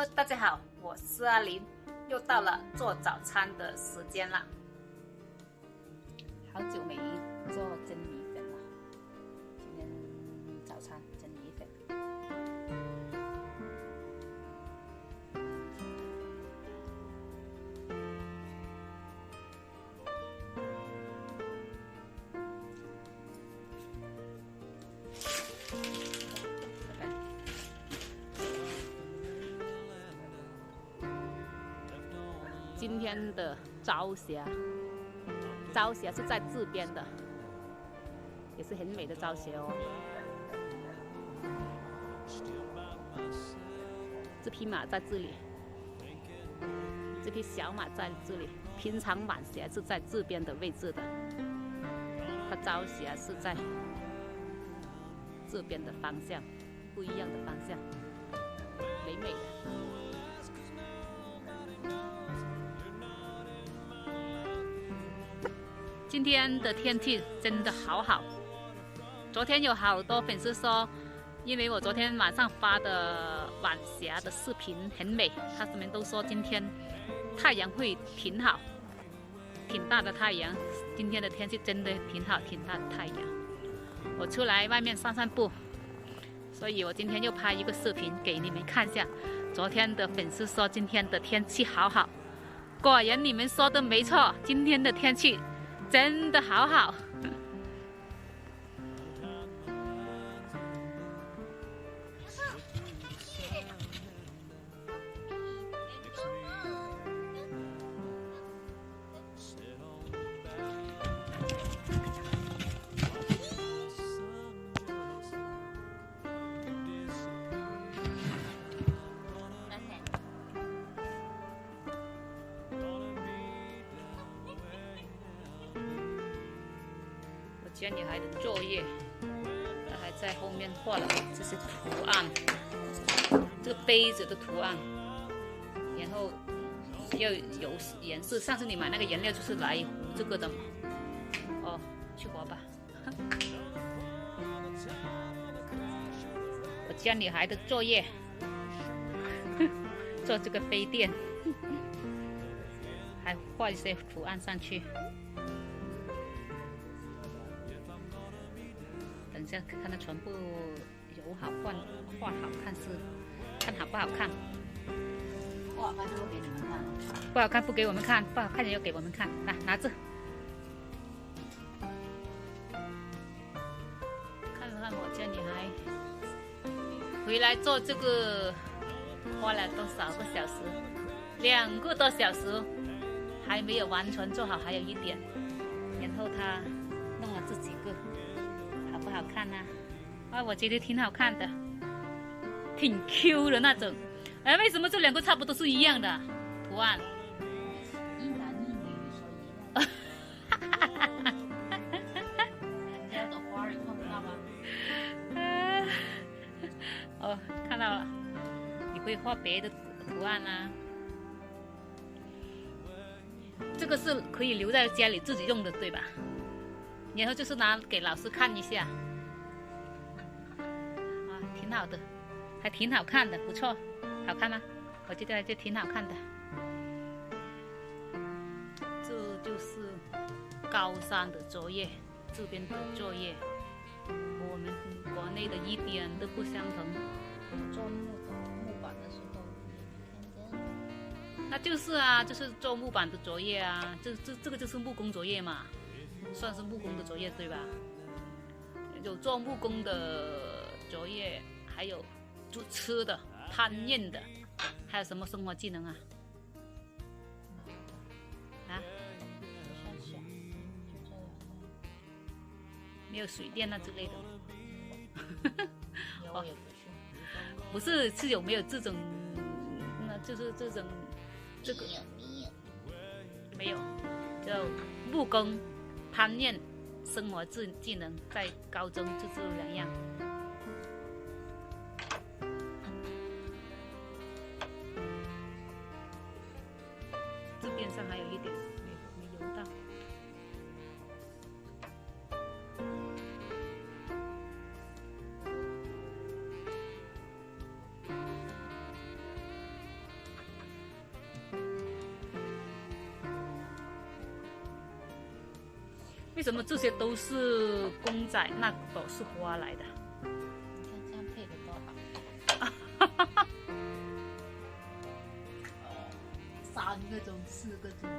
Hello， 大家好，我是阿林，又到了做早餐的时间了。好久没做蒸米粉了，今天早餐蒸米粉。今天的朝霞是在这边的，也是很美的朝霞哦。这匹马在这里，这匹小马在这里。平常晚霞是在这边的位置的，它朝霞是在这边的方向，不一样的方向，美美的。今天的天气真的好好，昨天有好多粉丝说，因为我昨天晚上发的晚霞的视频很美，他们都说今天太阳会挺好，挺大的太阳。今天的天气真的挺好，挺大的太阳。我出来外面散散步，所以我今天又拍一个视频给你们看一下。昨天的粉丝说今天的天气好好，果然你们说的没错，今天的天气真的好好。教女孩的作业，她还在后面画了这些图案，这个杯子的图案，然后要有颜色。上次你买那个颜料就是来糊这个的嘛。哦，去划吧。我教女孩的作业，做这个杯垫，还画一些图案上去。等一下看它全部油好画好看是看好不好看？不好看就不给你们看。不好看不给我们看，不好看也要给我们看。来拿着，看看我家女孩回来做这个花了多少个小时？2个多小时，还没有完全做好，还有一点。然后她弄了这几个。好不好看呢？啊，我觉得挺好看的，挺 Q 的那种。哎，为什么这2个差不多是一样的图案？一男一女，所以人家的花你看不到吗？哦，看到了。你会画别的图案啊？这个是可以留在家里自己用的，对吧？然后就是拿给老师看一下，啊，挺好的，还挺好看的，不错，好看吗？我觉得就挺好看的。这就是高三的作业，这边的作业，我们国内的一点都不相同。做木板的时候，天真。那就是啊，就是做木板的作业啊，这个就是木工作业嘛。算是木工的作业对吧？有做木工的作业，还有做吃的、烹饪的，还有什么生活技能啊？啊？没有水电那之类的。哦，不是，是有没有这种？那就是这种，这个没有，就木工。烹饪、生活技能，在高中就这2样。这边上还有一点没油到。为什么这些都是公仔，那都是花来的？你看这样配的多好。3个钟、4个钟。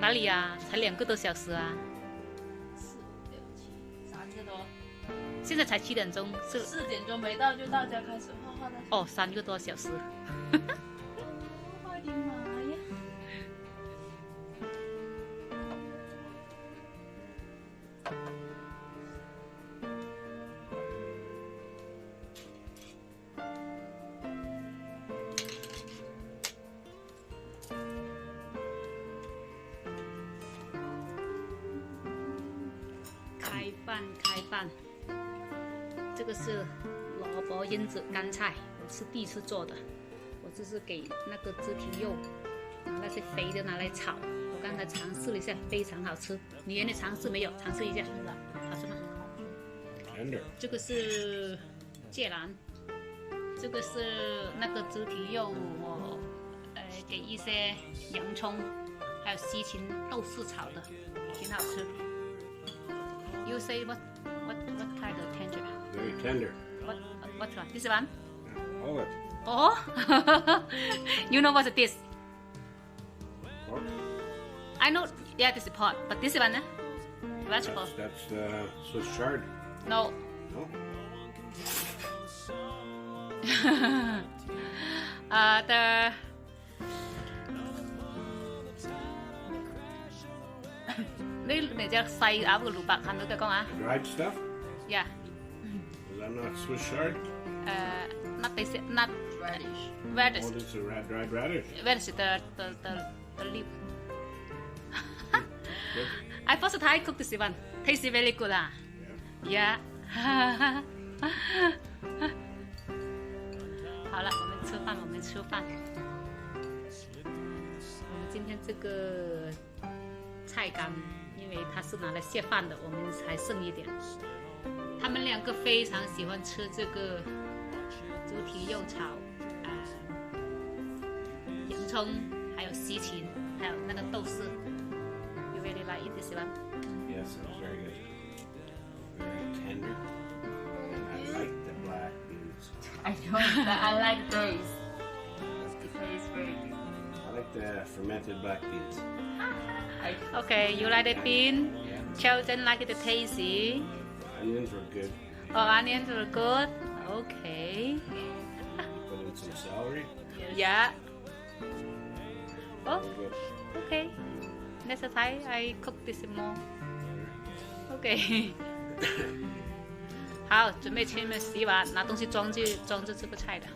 哪里呀、才2个多小时啊！ 4、5、6、7，3个多。现在才7点钟，是4点钟没到就大家开始画画的。哦，3个多小时。我的妈呀！开饭，这个是萝卜腌制干菜，我是第一次做的。我这是给那个猪蹄肉，然后那些肥的拿来炒。我刚才尝试了一下，非常好吃。你原来尝试没有？尝试一下，好吃吗？ Tender. 这个是芥蓝，这个是那个猪蹄肉，我给一些洋葱，还有西芹、豆豉炒的，挺好吃。You say what kind of tender? Very tender. What one? This one? All it. Oh, you know what's this? Pork. I know. Yeah, this is pork, but this one, vegetable. That's Swiss chard. No. No. The này cho xay áo của lũ bạc hành nữa kìa con à? Dried stuff? Yeah. Is that not Swiss chard? Not this, not Radish. radish. Oh, this is dried radish. Radish the leaf. Good. I first time cook this one. Tasty very good ah. Yeah. Yeah. 好了，我们吃饭，我们吃饭。我们今天这个菜干，因为它是拿来卸饭的，我们才剩一点。他们2个非常喜欢吃这个猪蹄肉炒洋葱，还有西芹，还有那个豆豉。You really like it, this one? Yes, it was very good. Very tender. And I like the black beans. I don't, but I like those. It tastes very good. I like the fermented black beans. Okay, you like the bean? Children like the tasty. Onions were good. Oh, onions are good. Okay. Put in some celery. Yeah. Oh, Very good. okay. Next time I cook this more. Okay. 好，准备去面洗碗，拿东西装着这个菜的。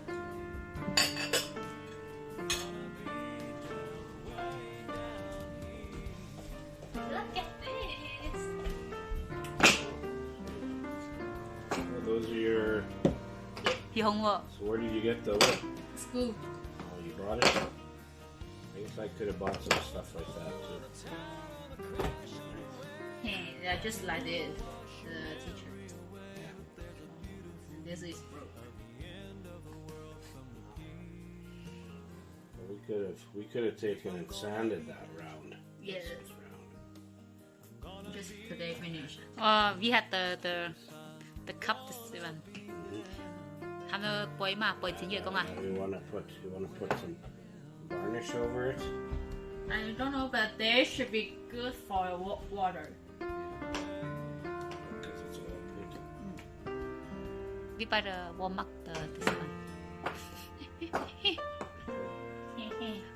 Look at this. Well, those are your. 用喎。 So where did you get the what? School. Oh, you brought it? I guess I could have bought some stuff like that too. Hey, they're just like this, the teacher. And this is broke. We could have taken and sanded that round. Yes. This round. Just today finished. We had the cup this one. 他们杯嘛，杯整嘢講啊。 You wanna put some varnish over it? I don't know, but they should be good for water. Because it's all pink. We buy the Walmart this one.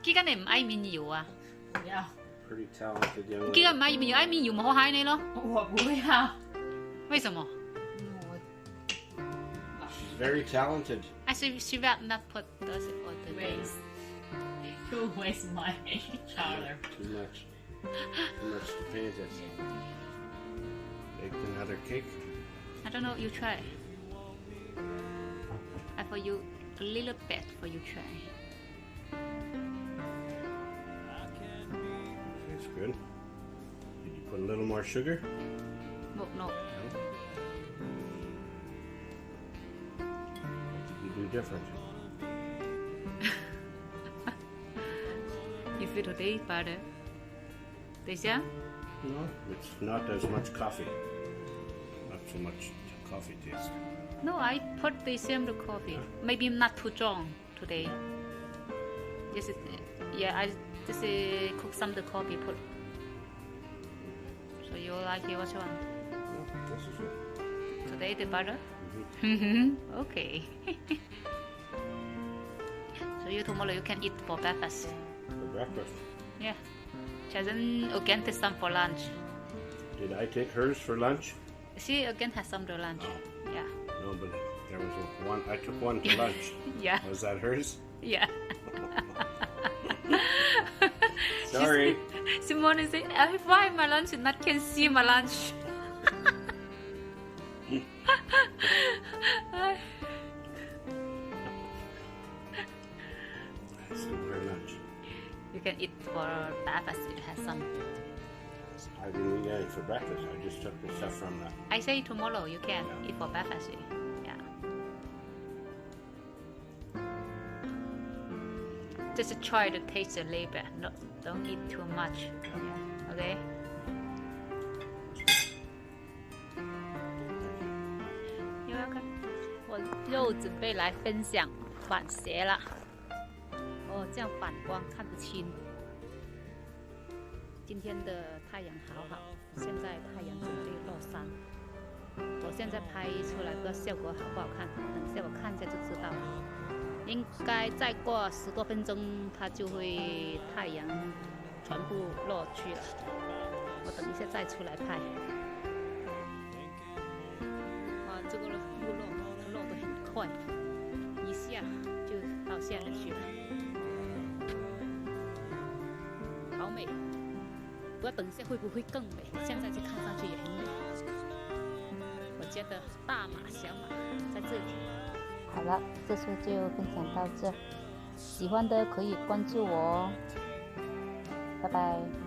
幾間你唔愛面油啊？不要， Pretty talented young 幾 lady. 間唔愛面油，愛面油咪好嗨你咯？我不要。為什麼 She's very talented. I say she will not put this for the Waste. You waste my color. Too much to paint it. Make another cake. I don't know. You try. I for you a little bit for you try. It's good. Did you put a little more sugar? No, no. You do different. You feel today better. 等一下。No, it's not as much coffee. Not so much coffee taste. No, I put the same coffee. Maybe not too strong today. This is, yeah, I just cook some of the coffee put. So you like it? Which one? No, this is it. Today the butter? Okay. So you tomorrow you can eat for breakfast. For breakfast. Yeah. Chazan again take some for lunch. Did I take hers for lunch? She again has some for lunch. Oh. Yeah. No, but there was one. I took one for lunch. Yeah. Was that hers? Yeah. Sorry. Simone said, I find my lunch, not can see my lunch. Similar lunch. You can eat for breakfast. You have some. I didn't eat any for breakfast. I just took the stuff from the. I say tomorrow you can eat for breakfast. Yeah. Just try to taste a little bit. No, don't eat too much. Yeah. Okay. You're welcome. 我又准备来分享晚鞋了。哦，这样反光看得清。今天的太阳好好，现在太阳准备落山。我现在拍出来不知道效果好不好看，等下我看一下就知道了。应该再过10多分钟，它就会太阳全部落去了。我等一下再出来拍。哇，这个路落得很快，一下就到下面去了，好美。不知道等一下会不会更美？现在就看上去也很美。我觉得大马小马在这里。好了，这次就分享到这，喜欢的可以关注我哦，拜拜。